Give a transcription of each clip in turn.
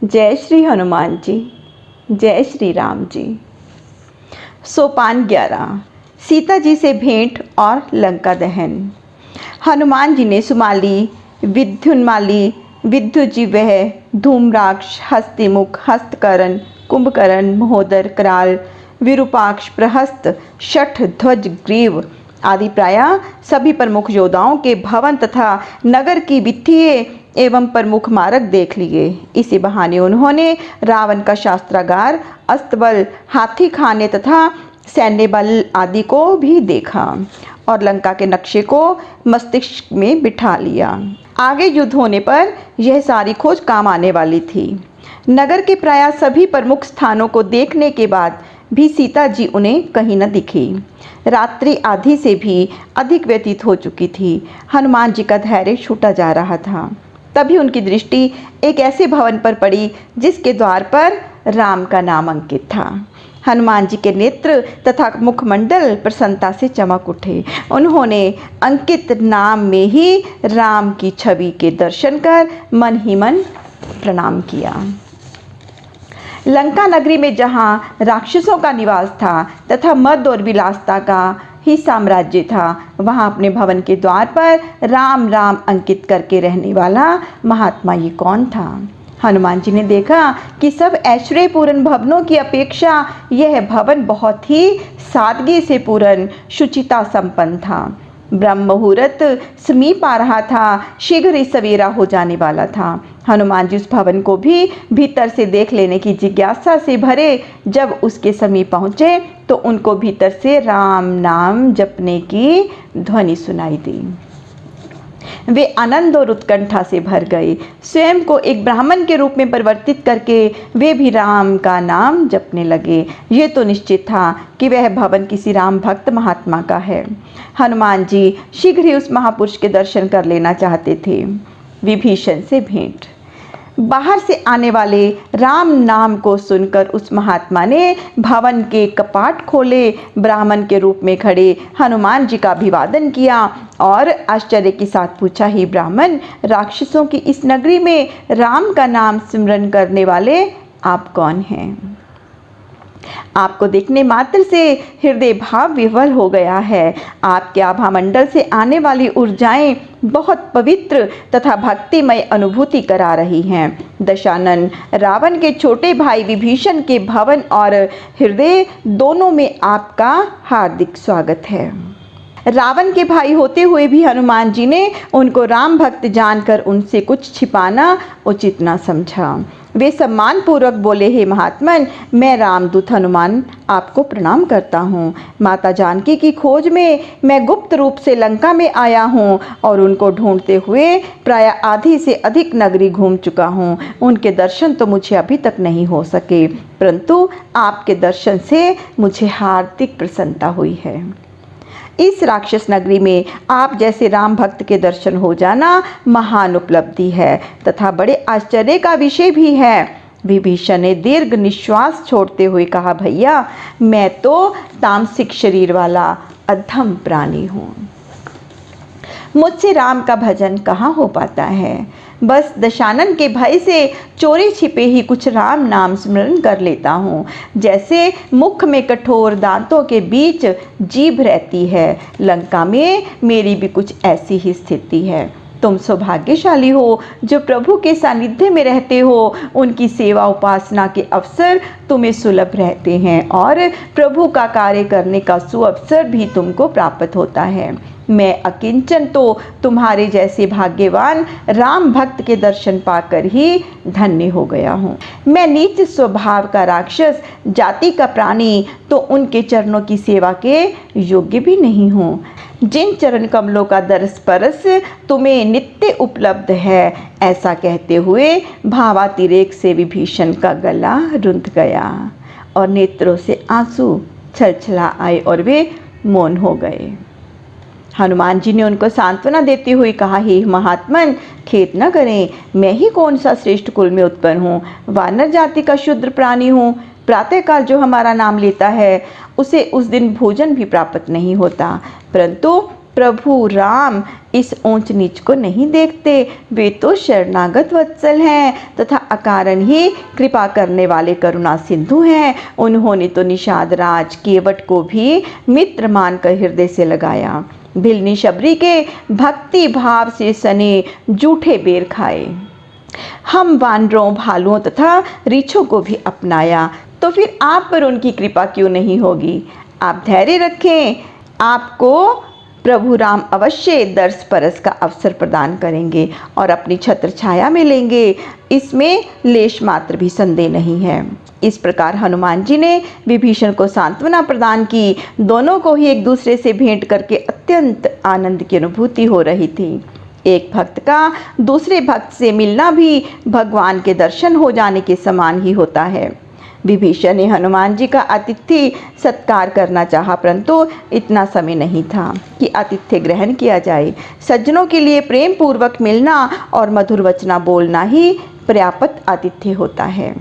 जय श्री हनुमान जी, जय श्री राम जी। सोपान 11, सीता जी से भेंट और लंका दहन। हनुमान जी ने सुमाली, विद्युन्माली, विद्युजीवह, धूम्राक्ष, हस्तिमुख, हस्तकरण, कुंभकर्ण, महोदर, कराल, विरूपाक्ष, प्रहस्त, शठ, ध्वज, ग्रीव आदि प्रायः सभी प्रमुख योद्धाओं के भवन तथा नगर की वित्तीय एवं प्रमुख मार्ग देख लिए। इसी बहाने उन्होंने रावण का शास्त्रागार, अस्तबल, हाथी खाने तथा सैन्य बल आदि को भी देखा और लंका के नक्शे को मस्तिष्क में बिठा लिया। आगे युद्ध होने पर यह सारी खोज काम आने वाली थी। नगर के प्रायः सभी प्रमुख स्थानों को देखने के बाद भी सीता जी उन्हें कहीं न दिखी। रात्रि आधी से भी अधिक व्यतीत हो चुकी थी। हनुमान जी का धैर्य छूटा जा रहा था। तभी उनकी दृष्टि एक ऐसे भवन पर पड़ी जिसके द्वार पर राम का नाम अंकित था। हनुमान जी के नेत्र तथा मुखमंडल प्रसन्नता से चमक उठे। उन्होंने अंकित नाम में ही राम की छवि के दर्शन कर मन ही मन प्रणाम किया। लंका नगरी में जहाँ राक्षसों का निवास था तथा मद और विलासता का ही साम्राज्य था, वहाँ अपने भवन के द्वार पर राम राम अंकित करके रहने वाला महात्मा ये कौन था? हनुमान जी ने देखा कि सब ऐश्वर्यपूर्ण भवनों की अपेक्षा यह भवन बहुत ही सादगी से पूर्ण, शुचिता संपन्न था। ब्रह्म मुहूर्त समीप आ रहा था। शीघ्र ही सवेरा हो जाने वाला था। हनुमान जी उस भवन को भी भीतर से देख लेने की जिज्ञासा से भरे। जब उसके समीप पहुँचे तो उनको भीतर से राम नाम जपने की ध्वनि सुनाई दी। वे आनंद और उत्कंठा से भर गए। स्वयं को एक ब्राह्मण के रूप में परिवर्तित करके वे भी राम का नाम जपने लगे। ये तो निश्चित था कि वह भवन किसी राम भक्त महात्मा का है। हनुमान जी शीघ्र ही उस महापुरुष के दर्शन कर लेना चाहते थे। विभीषण से भेंट। बाहर से आने वाले राम नाम को सुनकर उस महात्मा ने भवन के कपाट खोले, ब्राह्मण के रूप में खड़े हनुमान जी का अभिवादन किया और आश्चर्य के साथ पूछा, ही ब्राह्मण, राक्षसों की इस नगरी में राम का नाम सिमरन करने वाले आप कौन हैं? आपको देखने मात्र से हृदय भाव विह्वल हो गया है। आपके आभा मंडल से आने वाली ऊर्जाएं बहुत पवित्र तथा भक्तिमय अनुभूति करा रही हैं। दशानन, रावण के छोटे भाई विभीषण के भवन और हृदय दोनों में आपका हार्दिक स्वागत है। रावण के भाई होते हुए भी हनुमान जी ने उनको राम भक्त जानकर उनसे कुछ छिपाना उचित न समझा। वे सम्मान पूर्वक बोले, हे महात्मन, मैं रामदूत हनुमान आपको प्रणाम करता हूँ। माता जानकी की खोज में मैं गुप्त रूप से लंका में आया हूँ और उनको ढूंढते हुए प्रायः आधी से अधिक नगरी घूम चुका हूँ। उनके दर्शन तो मुझे अभी तक नहीं हो सके, परंतु आपके दर्शन से मुझे हार्दिक प्रसन्नता हुई है। इस राक्षस नगरी में आप जैसे राम भक्त के दर्शन हो जाना महान उपलब्धि है तथा बड़े आश्चर्य का विषय भी है। विभीषण ने दीर्घ निश्वास छोड़ते हुए कहा, भैया, मैं तो तामसिक शरीर वाला अधम प्राणी हूँ। मुझसे राम का भजन कहाँ हो पाता है। बस दशानन के भय से चोरी छिपे ही कुछ राम नाम स्मरण कर लेता हूँ। जैसे मुख में कठोर दांतों के बीच जीभ रहती है, लंका में मेरी भी कुछ ऐसी ही स्थिति है। तुम सौभाग्यशाली हो जो प्रभु के सानिध्य में रहते हो। उनकी सेवा उपासना के अवसर तुम्हें सुलभ रहते हैं और प्रभु का कार्य करने का सुअवसर भी तुमको प्राप्त होता है। मैं अकिंचन तो तुम्हारे जैसे भाग्यवान राम भक्त के दर्शन पाकर ही धन्य हो गया हूँ। मैं नीच स्वभाव का राक्षस जाति का प्राणी तो उनके चरणों की सेवा के योग्य भी नहीं हूँ। जिन चरण कमलों का दरस्पर्श तुम्हें नित्य उपलब्ध है, ऐसा कहते हुए भावातिरेक से विभीषण का गला रुंध गया और नेत्रों से आंसू छलछला आए और वे मौन हो गए। हनुमान जी ने उनको सांत्वना देते हुए कहा, हे महात्मन, खेद न करें, मैं ही कौन सा श्रेष्ठ कुल में उत्पन्न हूँ। वानर जाति का शूद्र प्राणी हूँ। प्रातःकाल जो हमारा नाम लेता है उसे उस दिन भोजन भी प्राप्त नहीं होता, परंतु प्रभु राम इस ऊंच नीच को नहीं देखते। वे तो शरणागत वत्सल हैं तथा अकारण ही कृपा करने वाले करुणा सिंधु हैं। उन्होंने तो निषाद राज केवट को भी मित्र मानकर हृदय से लगाया। भिलनी शबरी के भक्ति भाव से सने जूठे बेर खाए। हम वानरों, भालुओं तथा रीछों को भी अपनाया, तो फिर आप पर उनकी कृपा क्यों नहीं होगी। आप धैर्य रखें, आपको प्रभु राम अवश्य दर्श परस का अवसर प्रदान करेंगे और अपनी छत्र छाया में लेंगे, इसमें लेश मात्र भी संदेह नहीं है। इस प्रकार हनुमान जी ने विभीषण को सांत्वना प्रदान की। दोनों को ही एक दूसरे से भेंट करके अत्यंत आनंद की अनुभूति हो रही थी। एक भक्त का दूसरे भक्त से मिलना भी भगवान के दर्शन हो जाने के समान ही होता है। विभीषण ने हनुमान जी का आतिथ्य सत्कार करना चाहा, परंतु इतना समय नहीं था कि आतिथ्य ग्रहण किया जाए। सज्जनों के लिए प्रेम पूर्वक मिलना और मधुर वचना बोलना ही पर्याप्त आतिथ्य होता है।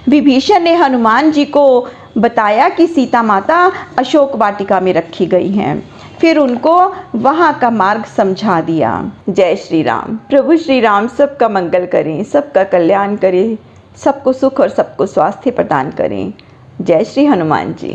विभीषण ने हनुमान जी को बताया कि सीता माता अशोक वाटिका में रखी गई हैं। फिर उनको वहाँ का मार्ग समझा दिया। जय श्री राम। प्रभु श्री राम सबका मंगल करें, सबका कल्याण करें, सबको सुख और सबको स्वास्थ्य प्रदान करें। जय श्री हनुमान जी।